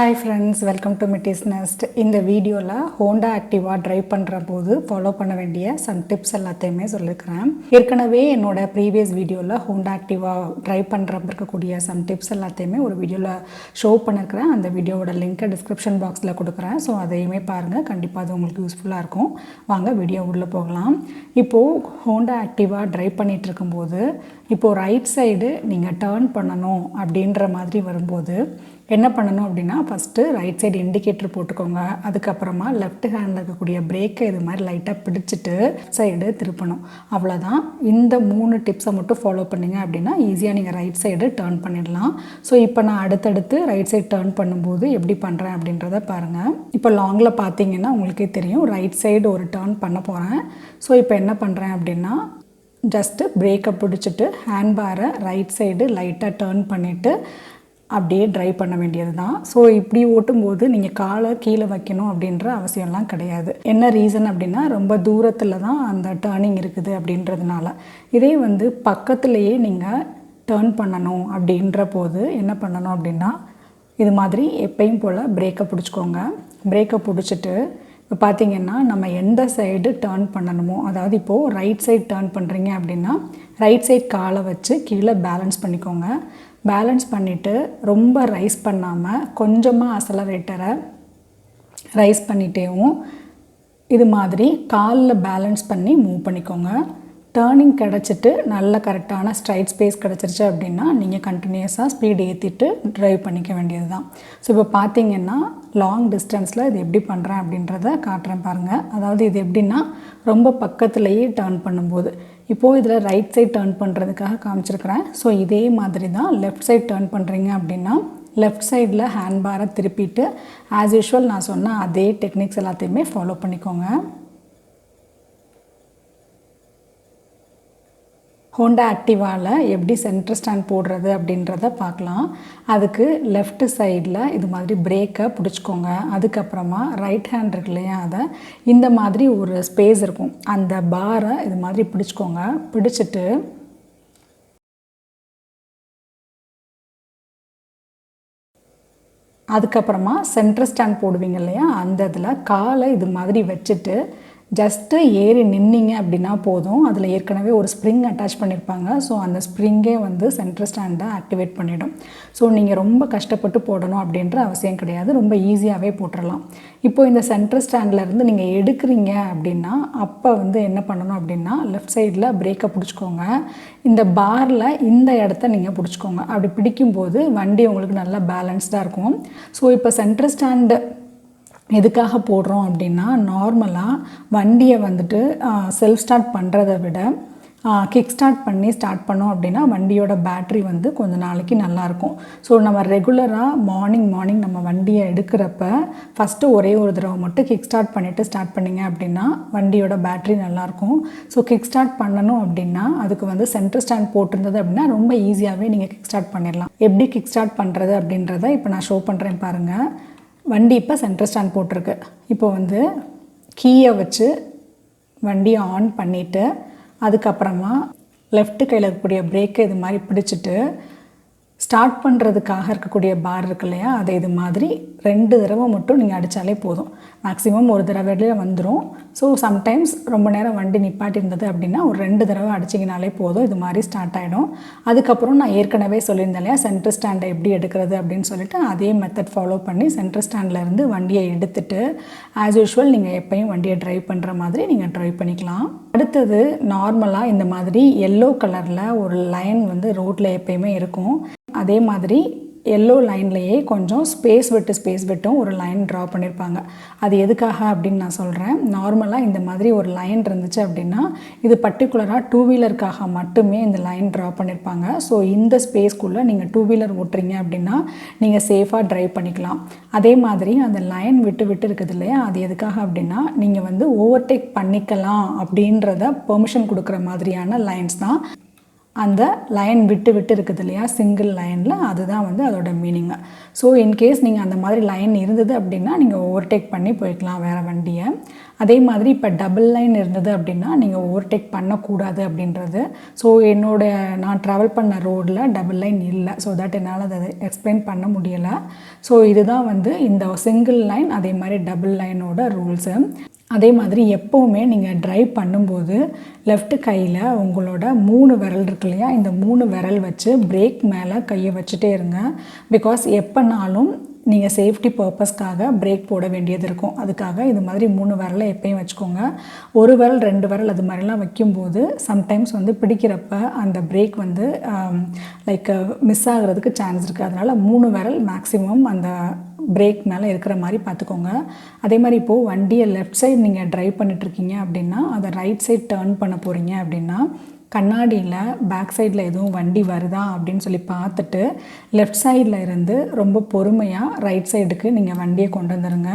Hi friends, welcome to METTYZ NEST. இந்த வீடியோல Honda Activa drive பண்ற போது ஃபாலோ பண்ண வேண்டிய some tips எல்லாத்தையுமே சொல்லிருக்கேன். ஏற்கனவே என்னோட previous வீடியோல Honda Activa டிரைவ் பண்றப்ப இருக்கக்கூடிய some tips எல்லாத்தையுமே ஒரு வீடியோல ஷோ பண்ணிருக்கேன். அந்த வீடியோவோட லிங்க் டிஸ்கிரிப்ஷன் பாக்ஸ்ல கொடுக்கிறேன். சோ அதையுமே பாருங்க. கண்டிப்பா அது உங்களுக்கு யூஸ்ஃபுல்லா இருக்கும். வாங்க வீடியோ உள்ள போகலாம். இப்போ Honda Activa டிரைவ் பண்ணிட்டு இருக்கும்போது இப்போ ரைட் சைடு நீங்க டர்ன் பண்ணனும் அப்படின்ற மாதிரி வரும்போது என்ன பண்ணனும் அப்படினா ஃபர்ஸ்ட் ரைட் சைடு இண்டிகேட்டர் போட்டுக்கோங்க. அதுக்கு அப்புறமா லெஃப்ட் ஹேண்ட்ல இருக்கக்கூடிய பிரேக்கை இது மாதிரி லைட்டா பிடிச்சிட்டு சைடு திருப்பணும். அவ்வளவுதான். இந்த மூணு டிப்ஸை மட்டும் ஃபாலோ பண்ணீங்க அப்படினா ஈஸியா நீங்க ரைட் சைடு டர்ன் பண்ணிடலாம். சோ இப்போ நான் அடுத்து ரைட் சைடு டர்ன் பண்ணும்போது எப்படி பண்றேன் அப்படின்றத பாருங்க. இப்போ லாங்ல பாத்தீங்கன்னா உங்களுக்கே தெரியும் ரைட் சைடு ஒரு டர்ன் பண்ண போறேன். சோ இப்போ என்ன பண்றேன் அப்படினா ஜஸ்ட் பிரேக்கை பிடிச்சிட்டு ஹேண்ட் பாரை ரைட் சைடு லைட்டா டர்ன் பண்ணிட்டு அப்படியே டிரைவ் பண்ண வேண்டியது தான். ஸோ இப்படி ஓட்டும்போது நீங்கள் காலை கீழே வைக்கணும் அப்படின்ற அவசியம்லாம் கிடையாது. என்ன ரீசன் அப்படின்னா ரொம்ப தூரத்தில் தான் அந்த டேர்னிங் இருக்குது அப்படின்றதுனால. இதே வந்து பக்கத்துலேயே நீங்கள் டேர்ன் பண்ணணும் அப்படின்ற போது என்ன பண்ணணும் அப்படின்னா இது மாதிரி எப்பயும் போல் பிரேக்கை பிடிச்சிக்கோங்க. பிரேக்கை பிடிச்சிட்டு இப்போ பார்த்தீங்கன்னா நம்ம எந்த சைடு டேர்ன் பண்ணணுமோ, அதாவது இப்போது ரைட் சைடு டேர்ன் பண்ணுறீங்க அப்படின்னா ரைட் சைடு காலை வச்சு கீழே பேலன்ஸ் பண்ணிக்கோங்க. பேலன்ஸ் பண்ணிவிட்டு ரொம்ப ரைஸ் பண்ணாமல் கொஞ்சமாக அசலரேட்டரை ரைஸ் பண்ணிட்டேவும் இது மாதிரி காலில் பேலன்ஸ் பண்ணி மூவ் பண்ணிக்கோங்க. டேர்னிங் கிடச்சிட்டு நல்ல கரெக்டான ஸ்ட்ரைட் ஸ்பேஸ் கிடச்சிருச்சு அப்படின்னா நீங்கள் கண்டினியூஸாக ஸ்பீடு ஏற்றிட்டு ட்ரைவ் பண்ணிக்க வேண்டியது தான். ஸோ இப்போ பார்த்தீங்கன்னா லாங் டிஸ்டன்ஸில் இது எப்படி பண்ணுறேன் அப்படின்றத காட்டுறேன் பாருங்கள். அதாவது இது எப்படின்னா ரொம்ப பக்கத்துலேயே டேர்ன் பண்ணும்போது இப்போது இதில் ரைட் சைட் டேர்ன் பண்ணுறதுக்காக காமிச்சிருக்கிறேன். ஸோ இதே மாதிரி தான் லெஃப்ட் சைட் டேர்ன் பண்ணுறீங்க அப்படின்னா லெஃப்ட் சைடில் ஹேண்ட் பாரை திருப்பிட்டு ஆஸ் யூஷுவல் நான் சொன்ன அதே டெக்னிக்ஸ் எல்லாத்தையுமே ஃபாலோ பண்ணிக்கோங்க. ஹோண்டா ஆக்டிவாவில் எப்படி சென்டர் ஸ்டாண்ட் போடுறது அப்படின்றத பார்க்கலாம். அதுக்கு லெஃப்ட் சைடில் இது மாதிரி பிரேக்கை பிடிச்சிக்கோங்க. அதுக்கப்புறமா ரைட் ஹேண்ட் இருக்கு இல்லையா, அதை இந்த மாதிரி ஒரு ஸ்பேஸ் இருக்கும், அந்த பாரை இது மாதிரி பிடிச்சிக்கோங்க. பிடிச்சிட்டு அதுக்கப்புறமா சென்டர் ஸ்டாண்ட் போடுவீங்க இல்லையா, அந்த இதில் காலை இது மாதிரி வச்சுட்டு ஜஸ்ட்டு ஏறி நின்னீங்க அப்படின்னா போதும். அதில் ஏற்கனவே ஒரு ஸ்ப்ரிங் அட்டாச் பண்ணியிருப்பாங்க. ஸோ அந்த ஸ்ப்ரிங்கே வந்து சென்டர் ஸ்டாண்டை ஆக்டிவேட் பண்ணிவிடும். ஸோ நீங்கள் ரொம்ப கஷ்டப்பட்டு போடணும் அப்படின்ற அவசியம் கிடையாது. ரொம்ப ஈஸியாகவே போட்டுடலாம். இப்போ இந்த சென்டர் ஸ்டாண்ட்லேருந்து நீங்கள் எடுக்கிறீங்க அப்படின்னா அப்போ வந்து என்ன பண்ணணும் அப்படின்னா லெஃப்ட் சைடில் பிரேக்கை பிடிச்சிக்கோங்க. இந்த பாரில் இந்த இடத்த நீங்கள் பிடிச்சிக்கோங்க. அப்படி பிடிக்கும்போது வண்டி உங்களுக்கு நல்லா பேலன்ஸ்டாக இருக்கும். ஸோ இப்போ சென்டர் ஸ்டாண்டு எதுக்காக போடுறோம் அப்படின்னா நார்மலாக வண்டியை வந்துட்டு செல்ஃப் ஸ்டார்ட் பண்ணுறதை விட கிக் ஸ்டார்ட் பண்ணி ஸ்டார்ட் பண்ணோம் அப்படின்னா வண்டியோட பேட்ரி வந்து கொஞ்சம் நாளைக்கு நல்லாயிருக்கும். ஸோ நம்ம ரெகுலராக மார்னிங் நம்ம வண்டியை எடுக்கிறப்ப ஃபஸ்ட்டு ஒரே ஒரு தடவை மட்டும் கிக் ஸ்டார்ட் பண்ணிவிட்டு ஸ்டார்ட் பண்ணிங்க அப்படின்னா வண்டியோட பேட்ரி நல்லாயிருக்கும். ஸோ கிக் ஸ்டார்ட் பண்ணணும் அப்படின்னா அதுக்கு வந்து சென்டர் ஸ்டாண்ட் போட்டிருந்தது அப்படின்னா ரொம்ப ஈஸியாகவே நீங்கள் கிக் ஸ்டார்ட் பண்ணிடலாம். எப்படி கிக் ஸ்டார்ட் பண்ணுறது அப்படின்றத இப்போ நான் ஷோ பண்ணுறேன் பாருங்கள். வண்டி இப்போ சென்டர் ஸ்டாண்ட் போட்டிருக்கு. இப்போ வந்து கீயை வச்சு வண்டியை ஆன் பண்ணிவிட்டு அதுக்கப்புறமா லெஃப்ட் கையில் இருக்கக்கூடிய பிரேக்கை இது மாதிரி பிடிச்சிட்டு ஸ்டார்ட் பண்ணுறதுக்காக இருக்கக்கூடிய பார் இருக்கு இல்லையா, அதை இது மாதிரி 2 தடவை மட்டும் நீங்கள் அடித்தாலே போதும். மேக்ஸிமம் ஒரு தடவையிலே வந்துடும். ஸோ சம்டைம்ஸ் ரொம்ப நேரம் வண்டி நிப்பாட்டி இருந்தது அப்படின்னா ஒரு 2 தடவை அடிச்சிங்கனாலே போதும். இது மாதிரி ஸ்டார்ட் ஆகிடும். அதுக்கப்புறம் நான் ஏற்கனவே சொல்லியிருந்தேன் இல்லையா சென்டர் ஸ்டாண்டை எப்படி எடுக்கிறது அப்படின்னு சொல்லிட்டு அதே மெத்தட் ஃபாலோ பண்ணி சென்டர் ஸ்டாண்ட்லேருந்து வண்டியை எடுத்துட்டு ஆஸ் யூஷுவல் நீங்கள் எப்பயும் வண்டியை ட்ரைவ் பண்ணுற மாதிரி நீங்கள் ட்ரைவ் பண்ணிக்கலாம். அடுத்தது நார்மலாக இந்த மாதிரி எல்லோ கலரில் ஒரு லைன் வந்து ரோட்டில் எப்பயுமே இருக்கும். அதே மாதிரி எல்லோ லைன்லேயே கொஞ்சம் ஸ்பேஸ் விட்டும் ஒரு லைன் ட்ரா பண்ணியிருப்பாங்க. அது எதுக்காக அப்படின்னு நான் சொல்கிறேன். நார்மலாக இந்த மாதிரி ஒரு லைன் இருந்துச்சு அப்படின்னா இது பர்டிகுலராக 2 வீலருக்காக மட்டுமே இந்த லைன் ட்ரா பண்ணியிருப்பாங்க. ஸோ இந்த ஸ்பேஸ்க்குள்ளே நீங்கள் 2 வீலர் ஓட்டுறீங்க அப்படின்னா நீங்கள் சேஃபாக ட்ரைவ் பண்ணிக்கலாம். அதே மாதிரி அந்த லைன் விட்டு இருக்குது இல்லையா, அது எதுக்காக அப்படின்னா நீங்கள் வந்து ஓவர்டேக் பண்ணிக்கலாம் அப்படின்றத பெர்மிஷன் கொடுக்குற மாதிரியான லைன்ஸ் தான். அந்த லைன் விட்டு இருக்குது இல்லையா சிங்கிள் லைனில், அதுதான் வந்து அதோட மீனிங்கு. ஸோ இன்கேஸ் நீங்கள் அந்த மாதிரி லைன் இருந்தது அப்படின்னா நீங்கள் ஓவர்டேக் பண்ணி போய்க்கலாம் வேறு வண்டியை. அதே மாதிரி இப்போ டபுள் லைன் இருந்தது அப்படின்னா நீங்கள் ஓவர்டேக் பண்ணக்கூடாது அப்படின்றது. ஸோ நான் ட்ராவல் பண்ண ரோடில் டபுள் லைன் இல்லை. ஸோ தட் என்னால் அதை எக்ஸ்பிளைன் பண்ண முடியலை. ஸோ இதுதான் வந்து இந்த சிங்கிள் லைன் அதே மாதிரி டபுள் லைனோட ரூல்ஸு. அதே மாதிரி எப்போவுமே நீங்கள் ட்ரைவ் பண்ணும்போது லெஃப்ட் கையில் உங்களோட 3 விரல் இருக்கு இல்லையா, இந்த 3 விரல் வச்சு பிரேக் மேலே கையை வச்சுட்டே இருங்க. பிகாஸ் எப்போனாலும் நீங்கள் சேஃப்டி பர்பஸ்க்காக பிரேக் போட வேண்டியது இருக்கும். அதுக்காக இது மாதிரி 3 விரலை எப்பயும் வச்சுக்கோங்க. ஒரு விரல் 2 விரல் அது மாதிரிலாம் வைக்கும்போது சம்டைம்ஸ் வந்து பிடிக்கிறப்ப அந்த பிரேக் வந்து லைக் மிஸ் ஆகிறதுக்கு சான்ஸ் இருக்குது. அதனால் 3 விரல் மேக்ஸிமம் அந்த பிரேக் மேலே இருக்கிற மாதிரி பார்த்துக்கோங்க. அதே மாதிரி இப்போது வண்டியை லெஃப்ட் சைடு நீங்கள் ட்ரைவ் பண்ணிட்டுருக்கீங்க அப்படின்னா அதை ரைட் சைட் டர்ன் பண்ண போகிறீங்க அப்படின்னா கண்ணாடியில் பேக் சைடில் எதுவும் வண்டி வருதா அப்படின்னு சொல்லி பார்த்துட்டு லெஃப்ட் சைடில் இருந்து ரொம்ப பொறுமையாக ரைட் சைடுக்கு நீங்கள் வண்டியை கொண்டு வந்துடுங்க.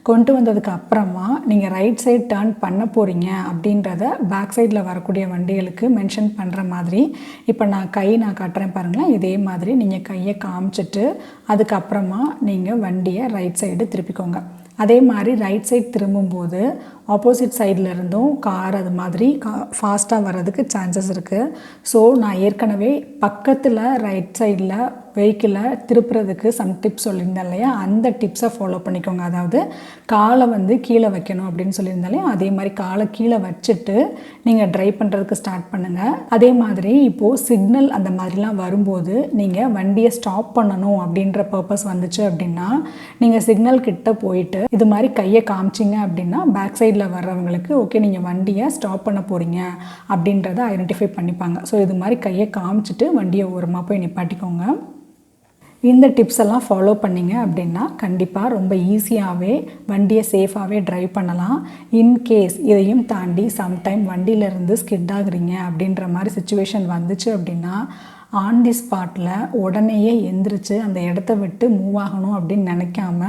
கொண்டு வந்ததுக்கு அப்புறமா நீங்கள் ரைட் சைடு டர்ன் பண்ண போகிறீங்க அப்படின்றத பேக் சைடில் வரக்கூடிய வண்டிகளுக்கு மென்ஷன் பண்ணுற மாதிரி இப்போ நான் காட்டுறேன் பாருங்களேன். இதே மாதிரி நீங்கள் கையை காமிச்சிட்டு அதுக்கப்புறமா நீங்கள் வண்டியை ரைட் சைடு திருப்பிக்கோங்க. அதே மாதிரி ரைட் சைடு திரும்பும்போது ஆப்போசிட் சைடில் இருந்தும் கார் அது மாதிரி ஃபாஸ்ட்டாக வர்றதுக்கு சான்சஸ் இருக்குது. ஸோ நான் ஏற்கனவே பக்கத்தில் ரைட் சைடில் வெஹிக்கிளை திருப்புறதுக்கு சம் டிப்ஸ் சொல்லியிருந்தேன் இல்லையா, அந்த டிப்ஸை ஃபாலோ பண்ணிக்கோங்க. அதாவது காலை வந்து கீழே வைக்கணும் அப்படின்னு சொல்லியிருந்தாலே அதே மாதிரி காலை கீழே வச்சுட்டு நீங்கள் ட்ரைவ் பண்ணுறதுக்கு ஸ்டார்ட் பண்ணுங்கள். அதே மாதிரி இப்போது சிக்னல் அந்த மாதிரிலாம் வரும்போது நீங்கள் வண்டியை ஸ்டாப் பண்ணணும் அப்படின்ற பர்பஸ் வந்துச்சு அப்படின்னா நீங்கள் சிக்னல் கிட்ட போயிட்டு இது மாதிரி கையை காமிச்சிங்க அப்படின்னா பேக் சைடில் வர்றவங்களுக்கு ஓகே நீங்கள் வண்டியை ஸ்டாப் பண்ண போகிறீங்க அப்படின்றத ஐடென்டிஃபை பண்ணிப்பாங்க. ஸோ இது மாதிரி கையை காமிச்சிட்டு வண்டியை ஓரமாக போய் நிப்பாட்டிக்கோங்க. இந்த டிப்ஸ் எல்லாம் ஃபாலோ பண்ணிங்க அப்படின்னா கண்டிப்பாக ரொம்ப ஈஸியாகவே வண்டியை சேஃபாகவே ட்ரைவ் பண்ணலாம். இன்கேஸ் இதையும் தாண்டி சம்டைம் வண்டியிலேருந்து ஸ்கிட் ஆகுறீங்க அப்படின்ற மாதிரி சுச்சுவேஷன் வந்துச்சு அப்படின்னா ஆன் தி ஸ்பாட்டில் உடனேயே எந்திரிச்சு அந்த இடத்த விட்டு மூவ் ஆகணும் அப்படின்னு நினைக்காம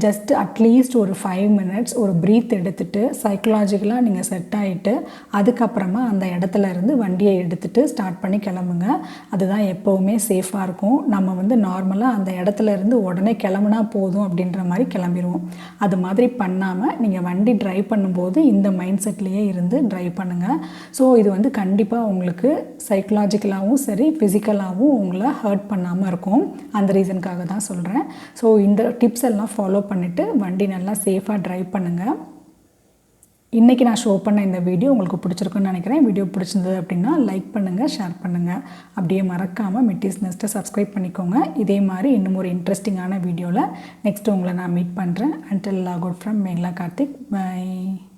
ஜஸ்ட் அட்லீஸ்ட் ஒரு 5 minutes ஒரு ப்ரீத் எடுத்துகிட்டு சைக்கலாஜிக்கலாக நீங்கள் செட் ஆகிட்டு அதுக்கப்புறமா அந்த இடத்துல இருந்து வண்டியை எடுத்துகிட்டு ஸ்டார்ட் பண்ணி கிளம்புங்க. அதுதான் எப்போவுமே சேஃபாக இருக்கும். நம்ம வந்து நார்மலாக அந்த இடத்துல இருந்து உடனே கிளம்புனா போதும் அப்படின்ற மாதிரி கிளம்பிடுவோம். அது மாதிரி பண்ணாமல் நீங்கள் வண்டி ட்ரைவ் பண்ணும்போது இந்த மைண்ட் செட்லேயே இருந்து ட்ரைவ் பண்ணுங்கள். ஸோ இது வந்து கண்டிப்பாக உங்களுக்கு சைக்கலாஜிக்கலாகவும் சரி ஃபிசிக்கலாகவும் உங்களை ஹர்ட் பண்ணாமல் இருக்கும். அந்த ரீசனுக்காக தான் சொல்கிறேன். ஸோ இந்த டிப்ஸ் எல்லாம் ஃபாலோ பண்ணிவிட்டு வண்டி நல்லா சேஃபாக ட்ரைவ் பண்ணுங்கள். இன்றைக்கி நான் ஷோ பண்ண இந்த வீடியோ உங்களுக்கு பிடிச்சிருக்குன்னு நினைக்கிறேன். வீடியோ பிடிச்சிருந்தது அப்படின்னா லைக் பண்ணுங்கள், ஷேர் பண்ணுங்கள். அப்படியே மறக்காமல் METTYZ NEST சப்ஸ்கிரைப் பண்ணிக்கோங்க. இதே மாதிரி இன்னும் ஒரு இன்ட்ரெஸ்டிங்கான வீடியோவில் நெக்ஸ்ட்டு உங்களை நான் மீட் பண்ணுறேன். Until log out from Meghla Karthik. Bye.